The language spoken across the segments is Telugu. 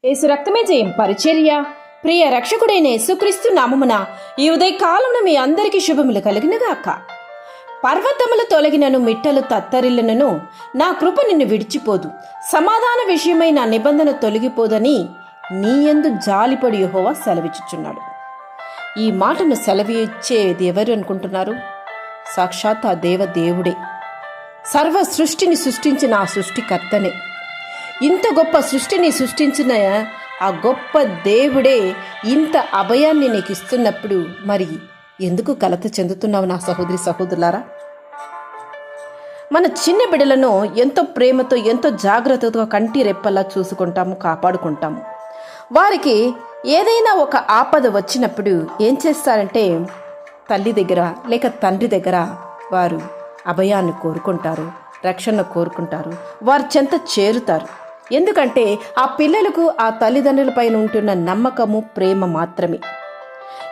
యేసు రక్తమే జయం పరిచర్య. ప్రియ రక్షకుడైన యేసుక్రీస్తు నామమున ఈ ఉదయకాలమున మీ అందరికీ శుభములు కలిగినగాక. పర్వతములు తొలగినను, మిట్టలు తత్తరిల్లినను, నా కృప నిన్ను విడిచిపోదు. సమాధాన విషయమై నా నిబంధన తొలగిపోదని నీ యందు జాలిపడి యెహోవా సెలవిచ్చుచున్నాడు. ఈ మాటను సెలవిచ్చేది ఎవరు అనుకుంటున్నారు? సాక్షాత్ ఆ దేవుడే, సర్వ సృష్టిని సృష్టించిన ఆ సృష్టికర్తనే. ఇంత గొప్ప సృష్టిని సృష్టించిన ఆ గొప్ప దేవుడే ఇంత అభయాన్ని నీకు ఇస్తున్నప్పుడు మరి ఎందుకు కలత చెందుతున్నావు నా సహోదరి సహోదరులారా? మన చిన్న బిడ్డలను ఎంతో ప్రేమతో ఎంతో జాగ్రత్తతో కంటి రెప్పలా చూసుకుంటాము, కాపాడుకుంటాము. వారికి ఏదైనా ఒక ఆపద వచ్చినప్పుడు ఏం చేస్తారంటే తల్లి దగ్గర లేక తండ్రి దగ్గర వారు అభయాన్ని కోరుకుంటారు, రక్షణ కోరుకుంటారు, వారి చెంత చేరుతారు. ఎందుకంటే ఆ పిల్లలకు ఆ తల్లిదండ్రులపైన ఉంటున్న నమ్మకము, ప్రేమ మాత్రమే.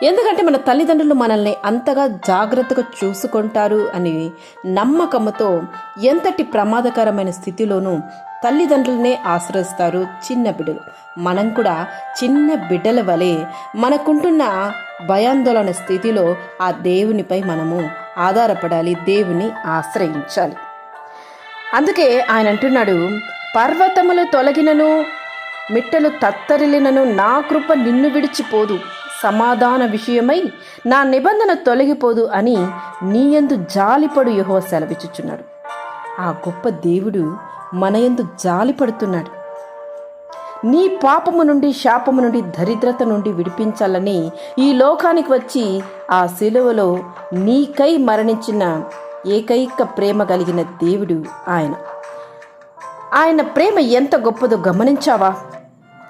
ఎందుకంటే మన తల్లిదండ్రులు మనల్ని అంతగా జాగ్రత్తగా చూసుకుంటారు అని నమ్మకంతో ఎంతటి ప్రమాదకరమైన స్థితిలోనూ తల్లిదండ్రులనే ఆశ్రయిస్తారు చిన్న బిడ్డలు. మనం కూడా చిన్న బిడ్డల వలె మనకుంటున్న భయాందోళన స్థితిలో ఆ దేవునిపై మనము ఆధారపడాలి, దేవుని ఆశ్రయించాలి. అందుకే ఆయన అంటున్నాడు, పర్వతములు తొలగినను, మిట్టలు తత్తరిల్లినను, నా కృప నిన్ను విడిచిపోదు. సమాధాన విషయమై నా నిబంధన తొలగిపోదు అని నీ యందు జాలిపడు యెహోవా సెలవిచ్చుచున్నాడు. ఆ గొప్ప దేవుడు మన యందు జాలిపడుతున్నాడు. నీ పాపము నుండి, శాపము నుండి, దరిద్రత నుండి విడిపించాలని ఈ లోకానికి వచ్చి ఆ శిలువలో నీకై మరణించిన ఏకైక ప్రేమ కలిగిన దేవుడు ఆయన. ఆయన ప్రేమ ఎంత గొప్పదో గమనించావా?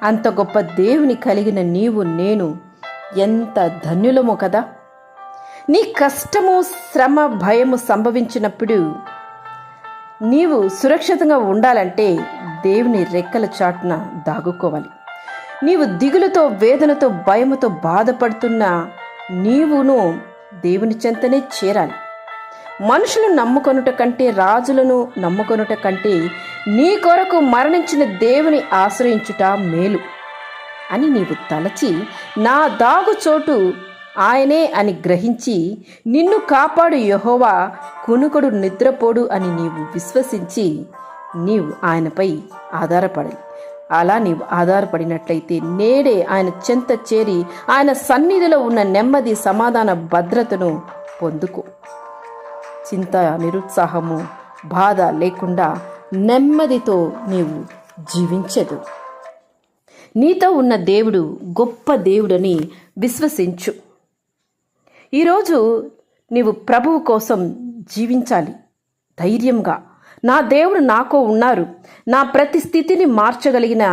అంత గొప్ప దేవుని కలిగిన నీవు, నేను ఎంత ధన్యులమో కదా. నీ కష్టము, శ్రమ, భయము సంభవించినప్పుడు నీవు సురక్షితంగా ఉండాలంటే దేవుని రెక్కల చాటున దాగుకోవాలి. నీవు దిగులుతో, వేదనతో, భయముతో బాధపడుతున్న నీవును దేవుని చెంతనే చేరాలి. మనుషులు నమ్ముకొనుట కంటే, రాజులను నమ్ముకొనుట కంటే నీ కొరకు మరణించిన దేవుని ఆశ్రయించుట మేలు అని నీవు తలచి, నా దాగుచోటు ఆయనే అని గ్రహించి, నిన్ను కాపాడు యెహోవా కునుకుడు నిద్రపోడు అని నీవు విశ్వసించి నీవు ఆయనపై ఆధారపడాలి. అలా నీవు ఆధారపడినట్లయితే నేడే ఆయన చెంత చేరి ఆయన సన్నిధిలో ఉన్న నెమ్మది, సమాధాన, భద్రతను పొందుకో. చింత, నిరుత్సాహము, బాధ లేకుండా నెమ్మదితో నీవు జీవించదు. నీతో ఉన్న దేవుడు గొప్ప దేవుడని విశ్వసించు. ఈరోజు నీవు ప్రభువు కోసం జీవించాలి ధైర్యంగా. నా దేవుడు నాకో ఉన్నారు, నా ప్రతి స్థితిని మార్చగలిగిన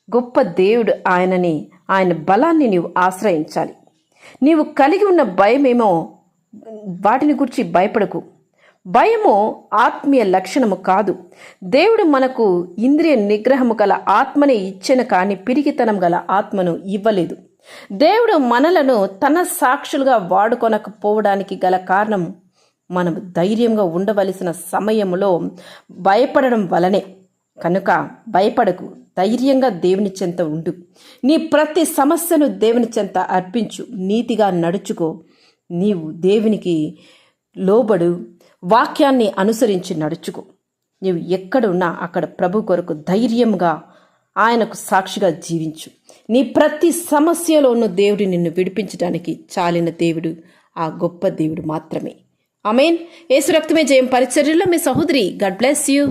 గొప్ప దేవుడు ఆయనని, ఆయన బలాన్ని నీవు ఆశ్రయించాలి. నీవు కలిగి ఉన్న భయమేమో వాటిని గురించి భయపడకు. భయము ఆత్మీయ లక్షణము కాదు. దేవుడు మనకు ఇంద్రియ నిగ్రహము గల ఆత్మనే ఇచ్చెను, కానీ పిరికితనం గల ఆత్మను ఇవ్వలేదు. దేవుడు మనలను తన సాక్షులుగా వాడుకొనకపోవడానికి గల కారణం మనం ధైర్యంగా ఉండవలసిన సమయంలో భయపడడం వలనే. కనుక భయపడకు, ధైర్యంగా దేవుని చెంత ఉండు. నీ ప్రతి సమస్యను దేవుని చెంత అర్పించు, నీతిగా నడుచుకో. నీవు దేవునికి లోబడు, వాక్యాన్ని అనుసరించి నడుచుకో. నీవు ఎక్కడున్నా అక్కడ ప్రభు కొరకు ధైర్యంగా ఆయనకు సాక్షిగా జీవించు. నీ ప్రతి సమస్యలోనూ దేవుడు నిన్ను విడిపించడానికి చాలిన దేవుడు ఆ గొప్ప దేవుడు మాత్రమే. ఆమేన్. యేసు రక్తమే జయం పరిచర్యలో మీ సహోదరి. God bless you.